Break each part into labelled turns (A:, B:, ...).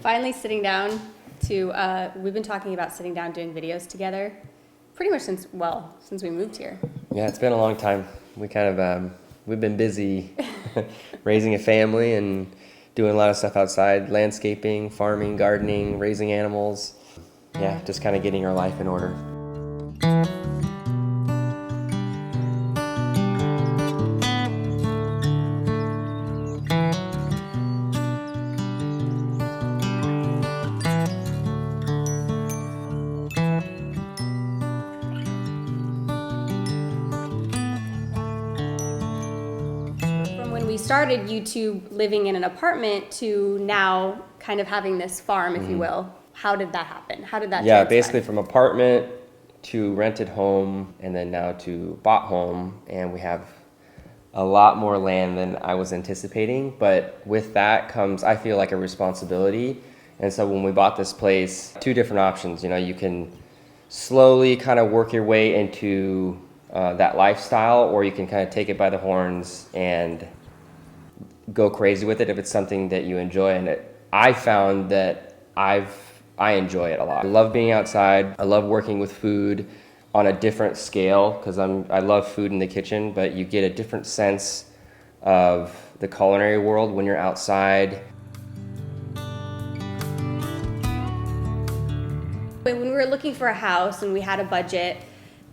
A: Finally sitting down to, we've been talking about sitting down doing videos together pretty much since we moved here.
B: Yeah, it's been a long time. We've been busy raising a family and doing a lot of stuff outside, landscaping, farming, gardening, raising animals. Yeah, just kind of getting our life in order.
A: When we started YouTube living in an apartment to now kind of having this farm, if you will, how did that happen? How did that transpire?
B: Basically from apartment to rented home and then now to bought home, and we have a lot more land than I was anticipating, but with that comes, I feel like, a responsibility. And so when we bought this place, two different options. You can slowly kind of work your way into that lifestyle, or you can kind of take it by the horns and go crazy with it if it's something that you enjoy. And I found that I enjoy it a lot. I love being outside. I love working with food on a different scale because I love food in the kitchen, but you get a different sense of the culinary world when you're outside.
A: When we were looking for a house and we had a budget,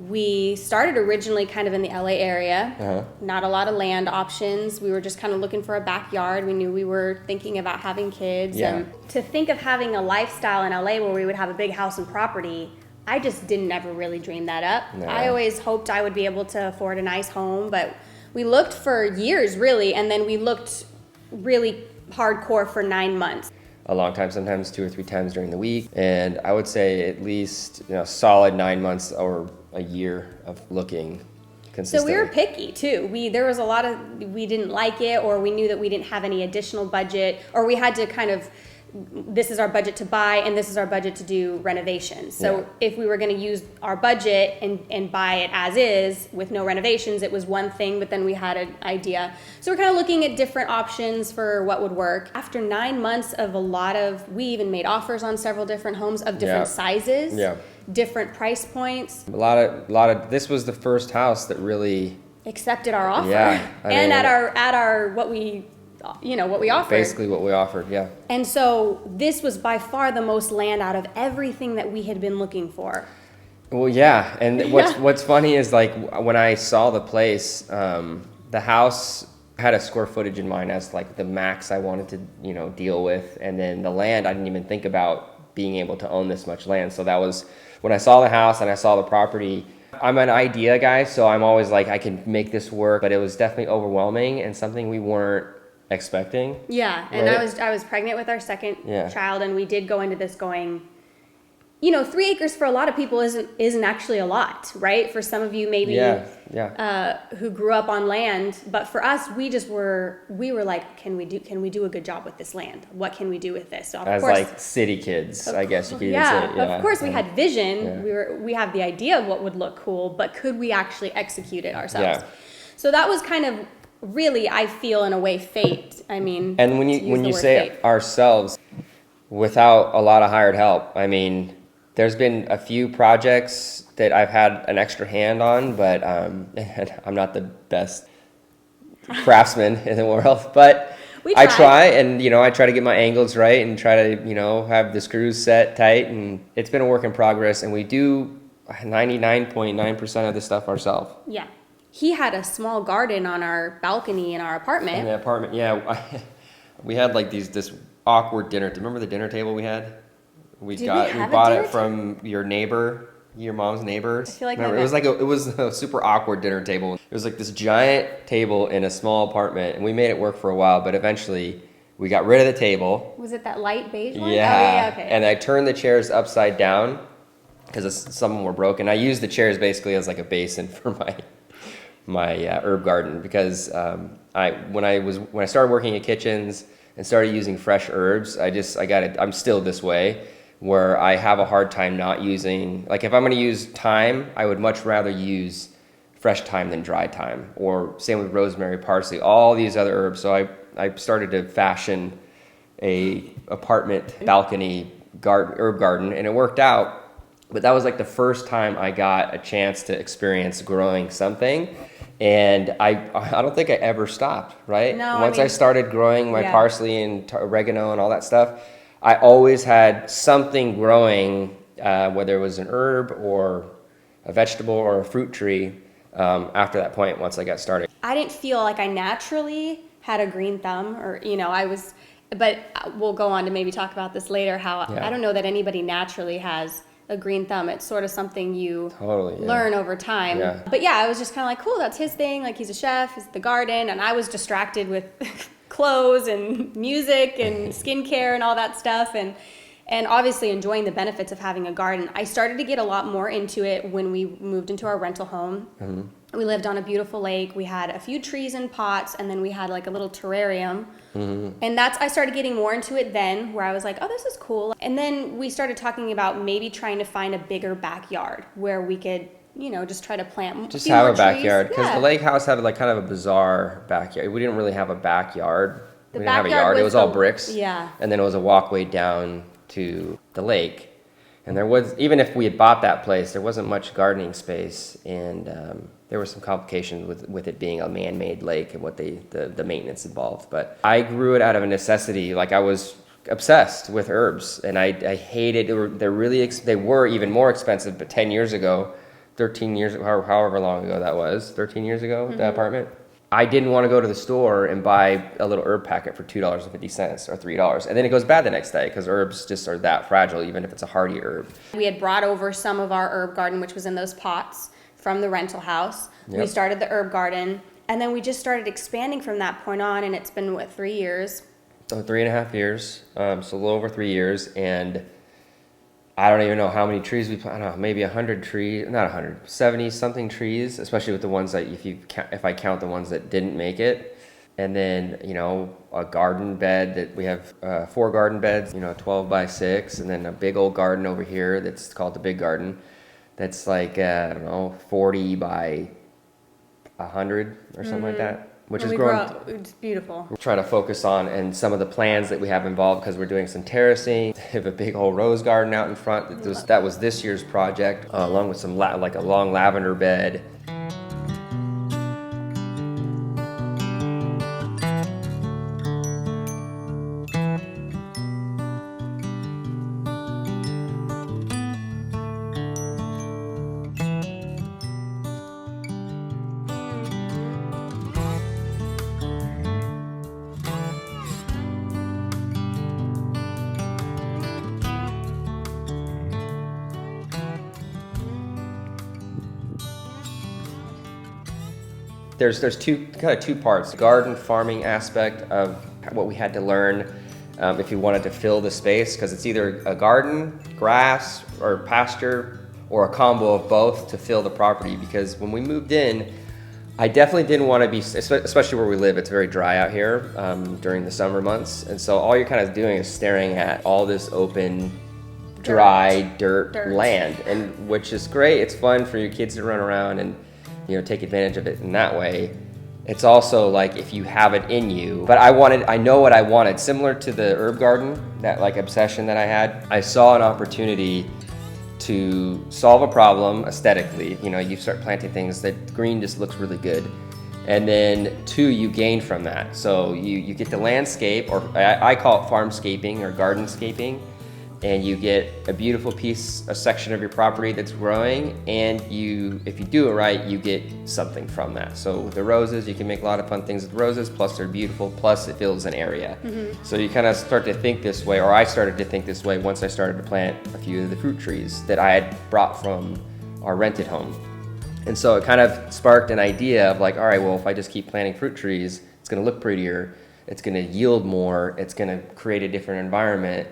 A: we started originally kind of in the LA area. Not a lot of land options. We were just kind of looking for a backyard. We knew we were thinking about having kids.
B: Yeah.
A: And to think of having a lifestyle in LA where we would have a big house and property, I just didn't ever really dream that up.
B: No.
A: I always hoped I would be able to afford a nice home, but we looked for years really, and then we looked really hardcore for 9 months.
B: A long time, sometimes 2 or 3 times during the week. And I would say at least solid 9 months or a year of looking consistently.
A: So we were picky too. There was a lot of, we didn't like it, or we knew that we didn't have any additional budget, or we had to kind of, this is our budget to buy and this is our budget to do renovations. So if we were going to use our budget and buy it as is with no renovations, it was one thing, but then we had an idea. So we're kind of looking at different options for what would work. After 9 months of we even made offers on several different homes of different sizes, different price points.
B: A lot of, this was the first house that really
A: accepted our offer.
B: Yeah.
A: And at our, what we offered.
B: Basically what we offered, yeah.
A: And so this was by far the most land out of everything that we had been looking for.
B: Well, yeah, and what's funny is like when I saw the place, the house had a square footage in mind as like the max I wanted to deal with, and then the land I didn't even think about being able to own this much land. So that was when I saw the house and I saw the property. I'm an idea guy, so I'm always like I can make this work, but it was definitely overwhelming and something we weren't expecting.
A: Yeah, and
B: right?
A: I was pregnant with our second child, and we did go into this going, 3 acres for a lot of people isn't actually a lot, right? For some of you maybe who grew up on land, but for us we were like, can we do a good job with this land? What can we do with this? So of course, like
B: city kids, I guess you could even say.
A: Of course we had vision. We have the idea of what would look cool, but could we actually execute it ourselves? So that was kind of really, I feel, in a way, fate. I mean,
B: and when you say fate, ourselves, without a lot of hired help, I mean, there's been a few projects that I've had an extra hand on, but I'm not the best craftsman in the world. But I try, and I try to get my angles right and try to have the screws set tight, and it's been a work in progress. And we do 99.9% of the stuff ourselves.
A: Yeah. He had a small garden on our balcony in our apartment.
B: In the apartment, we had like this awkward dinner. Do you remember the dinner table we had? We bought it from your neighbor, your mom's neighbor.
A: I feel like
B: remember, it was a super awkward dinner table. It was like this giant table in a small apartment, and we made it work for a while, but eventually we got rid of the table.
A: Was it that light beige one?
B: Yeah.
A: Okay.
B: And I turned the chairs upside down because some of them were broken. I used the chairs basically as like a basin for my herb garden, because when I started working at kitchens and started using fresh herbs, I'm still this way, where I have a hard time not using, like if I'm going to use thyme, I would much rather use fresh thyme than dry thyme, or same with rosemary, parsley, all these other herbs. So I started to fashion a apartment balcony herb garden, and it worked out. But that was like the first time I got a chance to experience growing something. And I don't think I ever stopped, right?
A: No,
B: Once I started growing my
A: yeah.
B: parsley and oregano and all that stuff, I always had something growing, whether it was an herb or a vegetable or a fruit tree, after that point, once I got started.
A: I didn't feel like I naturally had a green thumb, or, but we'll go on to maybe talk about this later, how
B: Yeah.
A: I don't know that anybody naturally has a green thumb. It's sort of something you
B: Totally, yeah.
A: learn over time.
B: Yeah.
A: But yeah, I was just kind of like, cool, that's his thing. Like, he's a chef, he's the garden, and I was distracted with clothes and music and skincare and all that stuff, and obviously enjoying the benefits of having a garden. I started to get a lot more into it when we moved into our rental home.
B: Mm-hmm.
A: We lived on a beautiful lake. We had a few trees in pots, and then we had like a little terrarium.
B: Mm-hmm.
A: And I started getting more into it then, where I was like, oh, this is cool. And then we started talking about maybe trying to find a bigger backyard where we could, just try to plant
B: Just
A: a few
B: have
A: more
B: a backyard, because
A: trees.
B: the lake house had like kind of a bizarre backyard. We didn't really have a backyard.
A: The
B: We didn't have a
A: backyard
B: yard. It
A: was
B: was all
A: the-
B: bricks.
A: yeah.
B: And then it was a walkway down to the lake. And there was, even if we had bought that place, there wasn't much gardening space, and there were some complications with it being a man-made lake and what the maintenance involved. But I grew it out of a necessity. Like, I was obsessed with herbs, and I hated. They were even more expensive. But 10 years ago, 13 years, however long ago that was, 13 years ago, the apartment. I didn't want to go to the store and buy a little herb packet for $2.50 or $3. And then it goes bad the next day, because herbs just are that fragile, even if it's a hardy herb.
A: We had brought over some of our herb garden, which was in those pots from the rental house. We
B: Yep.
A: started the herb garden, and then we just started expanding from that point on, and it's been, 3 years?
B: So 3.5 years, so a little over 3 years, and I don't even know how many trees we planted. I don't know, maybe 100 trees, not 100, 70 something trees, especially with the ones that if I count the ones that didn't make it. And then, a garden bed that we have 4 garden beds, 12 by 6, and then a big old garden over here that's called the big garden. That's like, 40 by 100 or something like that, which is growing.
A: It's beautiful.
B: We're trying to focus on, and some of the plans that we have involved, because we're doing some terracing. We have a big old rose garden out in front. That was this year's project, along with some like a long lavender bed. There's two parts. The garden farming aspect of what we had to learn if you wanted to fill the space, because it's either a garden, grass, or pasture, or a combo of both to fill the property. Because when we moved in, I definitely didn't want to be, especially where we live, it's very dry out here during the summer months. And so all you're kind of doing is staring at all this open, dry, dirt land, and which is great. It's fun for your kids to run around and take advantage of it in that way. It's also like, if you have it in you. But I know what I wanted. Similar to the herb garden, that like obsession that I had, I saw an opportunity to solve a problem aesthetically. You start planting things that green just looks really good. And then 2, you gain from that. So you get the landscape, or I call it farmscaping or gardenscaping. And you get a beautiful a section of your property that's growing, and if you do it right, you get something from that. So with the roses, you can make a lot of fun things with roses, plus they're beautiful, plus it fills an area. Mm-hmm. So you kind of start to think this way, or I started to think this way once I started to plant a few of the fruit trees that I had brought from our rented home. And so it kind of sparked an idea of like, all right, well, if I just keep planting fruit trees, it's going to look prettier, it's going to yield more, it's going to create a different environment.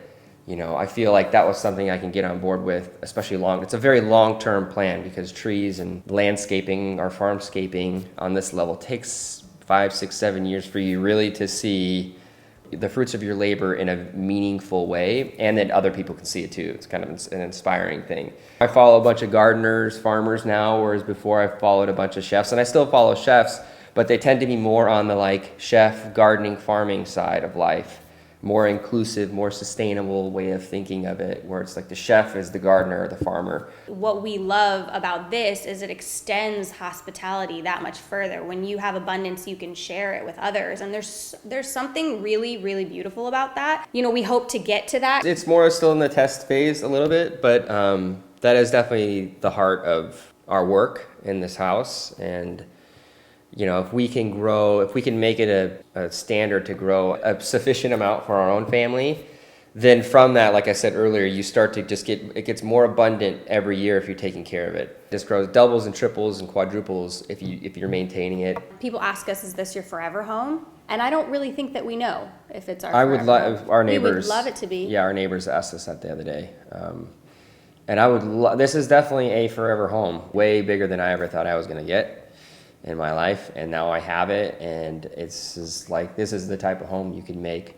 B: I feel like that was something I can get on board with, especially it's a very long-term plan, because trees and landscaping or farmscaping on this level takes 5, 6, 7 years for you really to see the fruits of your labor in a meaningful way, and that other people can see it too. It's kind of an inspiring thing. I follow a bunch of gardeners, farmers now, whereas before I followed a bunch of chefs, and I still follow chefs, but they tend to be more on the like chef, gardening, farming side of life. more inclusive, more sustainable way of thinking of it, where it's like the chef is the gardener, the farmer.
A: What we love about this is it extends hospitality that much further. When you have abundance, you can share it with others. And there's something really, really beautiful about that. You know, we hope to get to that.
B: It's more still in the test phase a little bit, but that is definitely the heart of our work in this house. And you know, if we can make it a standard to grow a sufficient amount for our own family, then from that, like I said earlier, you start to just it gets more abundant every year if you're taking care of it. It just grows doubles and triples and quadruples if you're maintaining it.
A: People ask us, is this your forever home? And I don't really think that we know if it's our
B: I
A: forever
B: would love
A: home.
B: our neighbors.
A: We would love it to be.
B: Yeah, our neighbors asked us that the other day. And I would this is definitely a forever home, way bigger than I ever thought I was going to get in my life, and now I have it, and it's just like this is the type of home you can make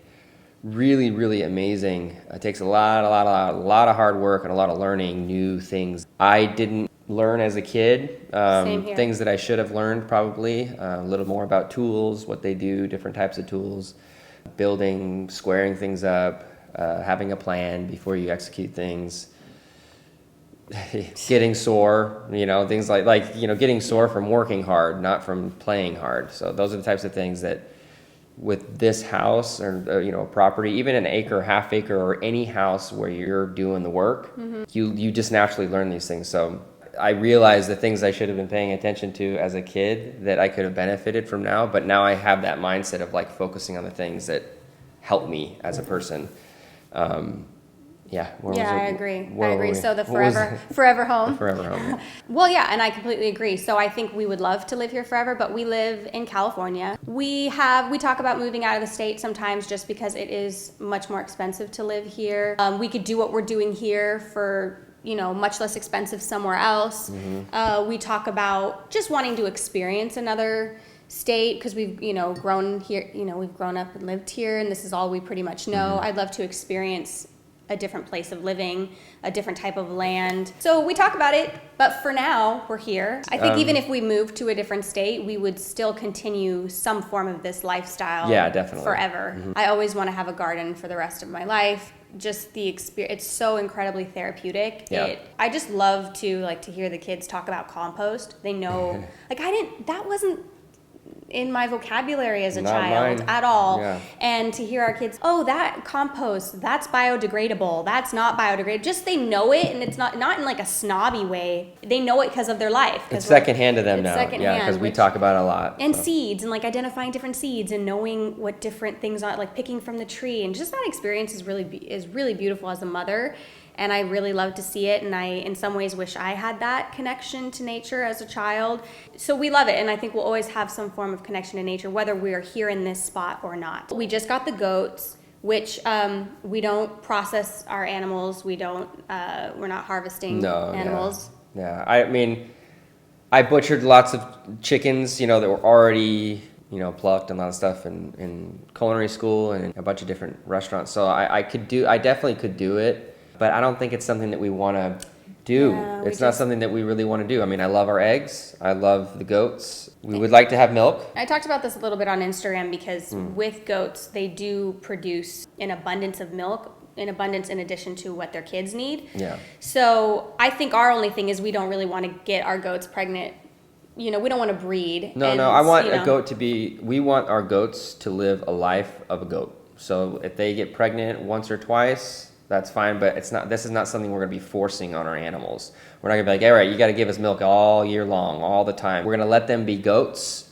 B: really, really amazing. It takes a lot of hard work and a lot of learning new things I didn't learn as a kid.
A: Same here.
B: Things that I should have learned probably, a little more about tools, what they do, different types of tools, building, squaring things up, having a plan before you execute things. Getting sore, you know, things like you know, getting sore from working hard, not from playing hard. So those are the types of things that with this house or you know, property, even an acre, half acre, or any house where you're doing the work, you just naturally learn these things. So I realize the things I should have been paying attention to as a kid that I could have benefited from now, but now I have that mindset of like focusing on the things that help me as a person.
A: I agree. So the forever home.
B: Forever home. Yeah.
A: Well, yeah, and I completely agree. So I think we would love to live here forever, but we live in California. We talk about moving out of the state sometimes just because it is much more expensive to live here. We could do what we're doing here for, you know, much less expensive somewhere else. We talk about just wanting to experience another state because we've, you know, grown here, you know, we've grown up and lived here, and this is all we pretty much know. I'd love to experience a different place of living, a different type of land. So we talk about it, but for now we're here. I think even if we moved to a different state, we would still continue some form of this lifestyle.
B: Yeah, definitely.
A: Forever. I always want to have a garden for the rest of my life. Just the experience, it's so incredibly therapeutic.
B: Yeah.
A: I just love to hear the kids talk about compost. They know, that wasn't in my vocabulary as a child
B: mine.
A: at all.
B: Yeah.
A: And to hear our kids, oh, that compost, that's biodegradable, that's not biodegradable. Just they know it, and it's not in like a snobby way. They know it because of their life.
B: It's secondhand to them now.
A: Secondhand,
B: because we talk about it a lot.
A: And seeds, and like identifying different seeds and knowing what different things are, like picking from the tree. And just that experience is really beautiful as a mother. And I really love to see it, and I, in some ways, wish I had that connection to nature as a child. So we love it, and I think we'll always have some form of connection to nature, whether we are here in this spot or not. We just got the goats, which we don't process our animals. We're not harvesting animals.
B: Yeah, I mean, I butchered lots of chickens, you know, that were already, you know, plucked and a lot of stuff in culinary school and a bunch of different restaurants. So I definitely could do it. But I don't think it's something that we want to do.
A: Yeah,
B: it's not something that we really want to do. I mean, I love our eggs. I love the goats. We would like to have milk.
A: I talked about this a little bit on Instagram because with goats, they do produce an abundance of milk, in addition to what their kids need.
B: Yeah.
A: So I think our only thing is we don't really want to get our goats pregnant. You know, we don't want to breed.
B: No, I want a goat we want our goats to live a life of a goat. So if they get pregnant once or twice, that's fine, but this is not something we're going to be forcing on our animals. We're not going to be like, all right, you got to give us milk all year long, all the time. We're going to let them be goats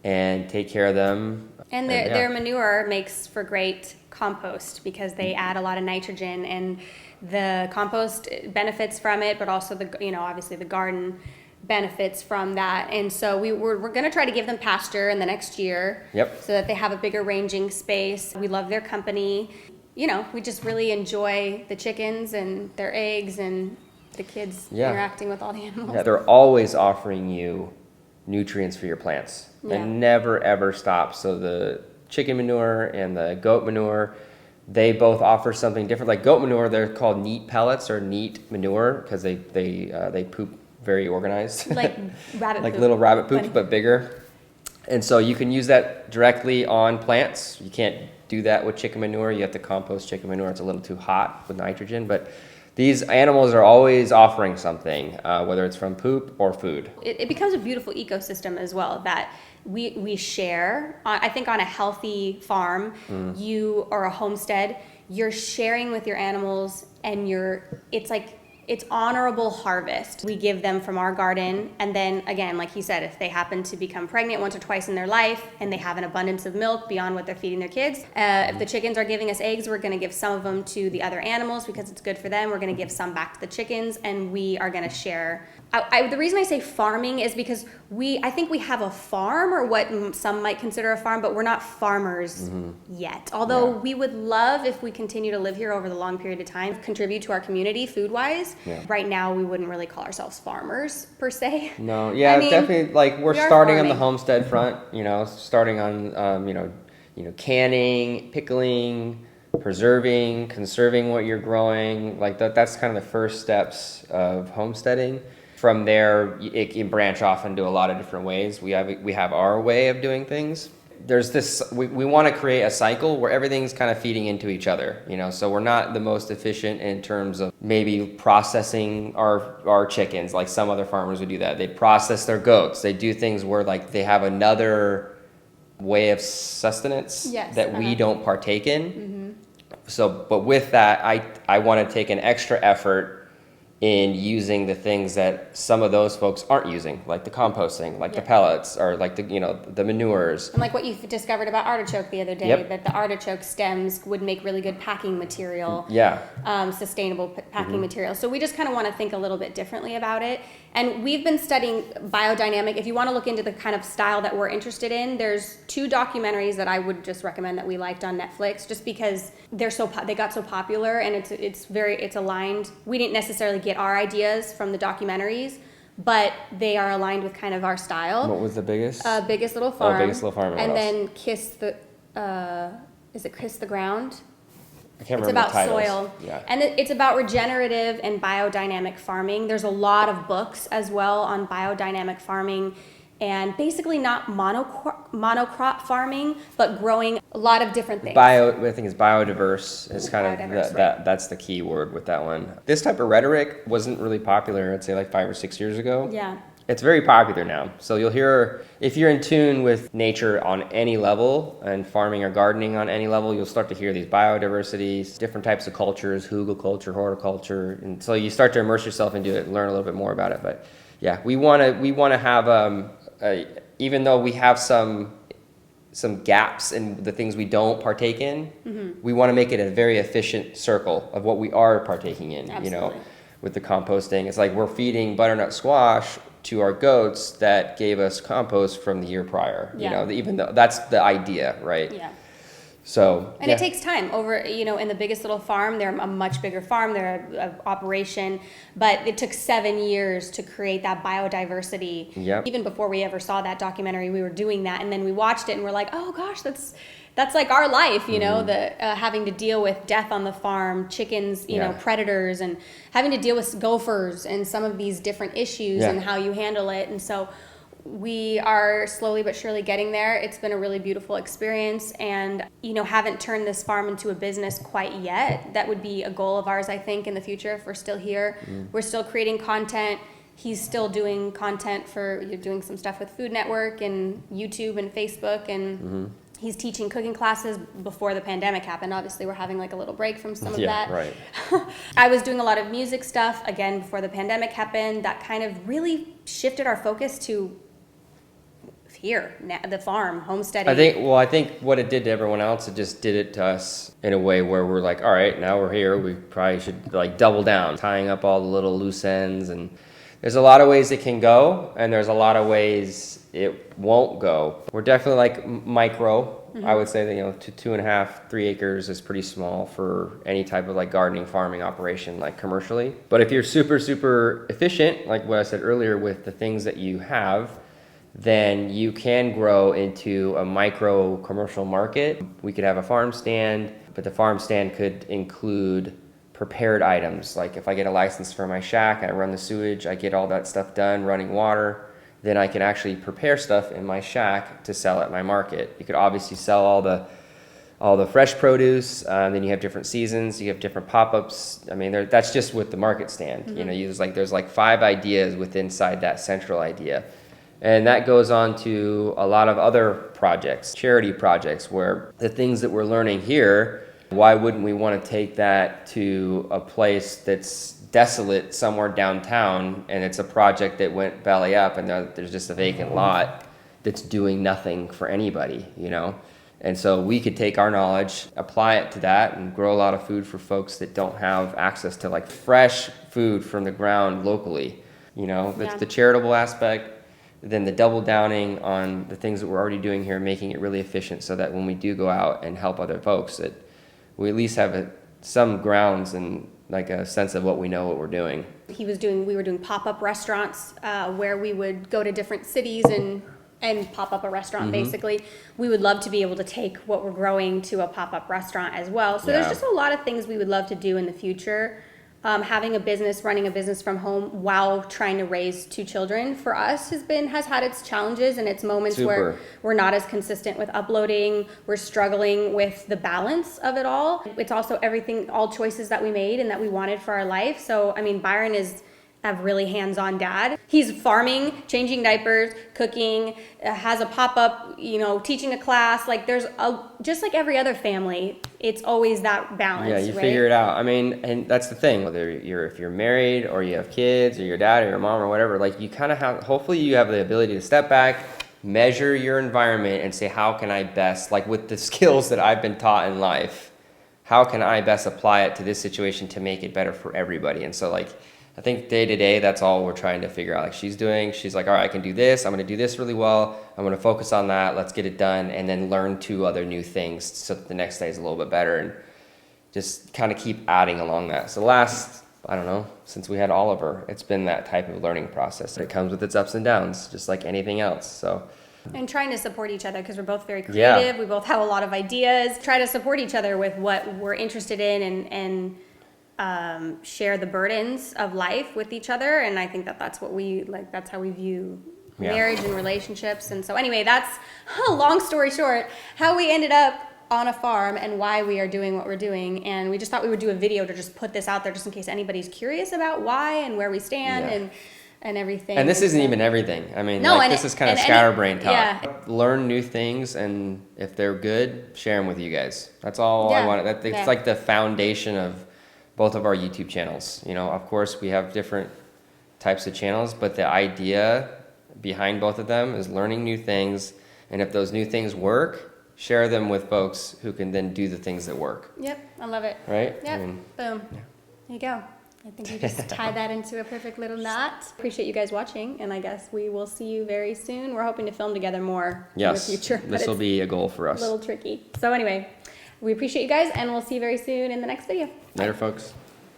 B: and take care of them.
A: And their manure makes for great compost because they add a lot of nitrogen, and the compost benefits from it, but also obviously the garden benefits from that. And so we're going to try to give them pasture in the next year.
B: Yep.
A: So that they have a bigger ranging space. We love their company. You know, we just really enjoy the chickens and their eggs and the kids interacting with all the animals.
B: Yeah, they're always offering you nutrients for your plants.
A: Yeah.
B: They never, ever stop. So the chicken manure and the goat manure, they both offer something different. Like goat manure, they're called neat pellets or neat manure because they poop very organized.
A: Like rabbit
B: like
A: poop.
B: little rabbit poop,
A: Funny.
B: but bigger. And so you can use that directly on plants. You can't do that with chicken manure. You have to compost chicken manure. It's a little too hot with nitrogen, but these animals are always offering something, whether it's from poop or food.
A: It becomes a beautiful ecosystem as well that we share. I think on a healthy farm, you or a homestead, you're sharing with your animals, and it's honorable harvest. We give them from our garden, and then again, like he said, if they happen to become pregnant once or twice in their life and they have an abundance of milk beyond what they're feeding their kids, if the chickens are giving us eggs, we're going to give some of them to the other animals because it's good for them. We're going to give some back to the chickens, and we are going to share. The reason I say farming is because I think we have a farm, or what some might consider a farm, but we're not farmers yet. Although we would love, if we continue to live here over the long period of time, contribute to our community food-wise. Yeah. Right now, we wouldn't really call ourselves farmers per se.
B: No, yeah, I mean, definitely. Like we're starting on the homestead front, starting on canning, pickling, preserving, conserving what you're growing. Like that's kind of the first steps of homesteading. From there, it can branch off into a lot of different ways. We have our way of doing things. There's this, we want to create a cycle where everything's kind of feeding into each other, so we're not the most efficient in terms of maybe processing our chickens like some other farmers would do that. They process their goats. They do things where like they have another way of sustenance that we don't partake in. So, but with that, I want to take an extra effort in using the things that some of those folks aren't using, like the composting, like the pellets, or like the manures.
A: And like what you discovered about artichoke the other day, that the artichoke stems would make really good packing material. Sustainable packing material. So we just kind of want to think a little bit differently about it. And we've been studying biodynamic. If you want to look into the kind of style that we're interested in, there's 2 documentaries that I would just recommend that we liked on Netflix, just because they got so popular, and it's aligned. We didn't necessarily get our ideas from the documentaries, but they are aligned with kind of our style.
B: What was the biggest?
A: Biggest Little Farm.
B: Biggest Little Farm.
A: And then Kiss the Ground?
B: I can't remember
A: It's about
B: the titles.
A: soil.
B: Yeah.
A: And it's about regenerative and biodynamic farming. There's a lot of books as well on biodynamic farming, and basically not monocrop farming, but growing a lot of different things.
B: I think it's biodiverse. It's kind of that's the key word with that one. This type of rhetoric wasn't really popular, I'd say like 5 or 6 years ago.
A: Yeah.
B: It's very popular now. So you'll hear, if you're in tune with nature on any level and farming or gardening on any level, you'll start to hear these biodiversities, different types of cultures, hugelkultur, horticulture. And so you start to immerse yourself into it and learn a little bit more about it. But yeah, we want to have, even though we have some gaps in the things we don't partake in, we want to make it a very efficient circle of what we are partaking in.
A: Absolutely.
B: With the composting, it's like we're feeding butternut squash to our goats that gave us compost from the year prior. Even though that's the idea, right?
A: Yeah.
B: So,
A: and it takes time in the Biggest Little Farm. They're a much bigger farm. They're an operation, but it took 7 years to create that biodiversity.
B: Yep.
A: Even before we ever saw that documentary, we were doing that, and then we watched it and we're like, oh gosh, that's like our life, the having to deal with death on the farm, chickens, predators, and having to deal with gophers and some of these different issues and how you handle it. And so we are slowly but surely getting there. It's been a really beautiful experience, and haven't turned this farm into a business quite yet. That would be a goal of ours, I think, in the future if we're still here. We're still creating content. He's still doing content doing some stuff with Food Network and YouTube and Facebook, and he's teaching cooking classes before the pandemic happened. Obviously, we're having like a little break from some of that.
B: Right.
A: I was doing a lot of music stuff, again, before the pandemic happened. That kind of really shifted our focus to here, the farm, homesteading.
B: I think what it did to everyone else, it just did it to us in a way where we're like, all right, now we're here. We probably should like double down, tying up all the little loose ends. And there's a lot of ways it can go, and there's a lot of ways it won't go. We're definitely like micro. I would say that 2.5, 3 acres is pretty small for any type of like gardening, farming operation, like commercially. But if you're super, super efficient, like what I said earlier, with the things that you have, then you can grow into a micro commercial market. We could have a farm stand, but the farm stand could include prepared items. Like if I get a license for my shack, I run the sewage, I get all that stuff done, running water, then I can actually prepare stuff in my shack to sell at my market. You could obviously sell all the all the fresh produce. Then you have different seasons. You have different pop-ups. I mean, that's just with the market stand. You know, there's like 5 ideas inside that central idea. And that goes on to a lot of other projects, charity projects, where the things that we're learning here, why wouldn't we want to take that to a place that's desolate somewhere downtown, and it's a project that went belly up, and there's just a vacant lot that's doing nothing for anybody, you know? And so we could take our knowledge, apply it to that, and grow a lot of food for folks that don't have access to like fresh food from the ground locally. You know, that's the charitable aspect. Then the double downing on the things that we're already doing here, making it really efficient so that when we do go out and help other folks, that we at least have some grounds and like a sense of what we know what we're doing.
A: We were doing pop-up restaurants where we would go to different cities and pop up a restaurant. Basically, we would love to be able to take what we're growing to a pop-up restaurant as well. So there's just a lot of things we would love to do in the future. Having a business, running a business from home while trying to raise 2 children for us has had its challenges and its moments where we're not as consistent with uploading. We're struggling with the balance of it all. It's also all choices that we made and that we wanted for our life. So, I mean, Byron is a really hands-on dad. He's farming, changing diapers, cooking, has a pop-up, you know, teaching a class. Like just like every other family, it's always that balance.
B: Yeah, you
A: right?
B: figure it out. I mean, and that's the thing, whether if you're married or you have kids or your dad or your mom or whatever, like you kind of hopefully you have the ability to step back, measure your environment and say, how can I best, like with the skills that I've been taught in life, how can I best apply it to this situation to make it better for everybody? And so like, I think day to day, that's all we're trying to figure out. Like she's like, all right, I can do this. I'm going to do this really well. I'm going to focus on that. Let's get it done. And then learn 2 other new things so that the next day is a little bit better and just kind of keep adding along that. So I don't know, since we had Oliver, it's been that type of learning process. It comes with its ups and downs, just like anything else. So.
A: And trying to support each other because we're both very creative. We both have a lot of ideas. Try to support each other with what we're interested in and share the burdens of life with each other. And I think that's what we like. That's how we view marriage and relationships. And so anyway, that's long story short, how we ended up on a farm and why we are doing what we're doing. And we just thought we would do a video to just put this out there just in case anybody's curious about why and where we stand and everything.
B: And this isn't even everything. I mean, this is kind of scatterbrain talk. Yeah. Learn new things, and if they're good, share them with you guys. That's all I want. It's like the foundation of both of our YouTube channels. You know, of course, we have different types of channels, but the idea behind both of them is learning new things. And if those new things work, share them with folks who can then do the things that work.
A: Yep, I love it.
B: Right?
A: Yep, boom. Yeah. There you go. I think we just tied that into a perfect little knot. Appreciate you guys watching, and I guess we will see you very soon. We're hoping to film together more in the future.
B: This will be a goal for us.
A: A little tricky. So anyway, we appreciate you guys, and we'll see you very soon in the next video.
B: Later, folks.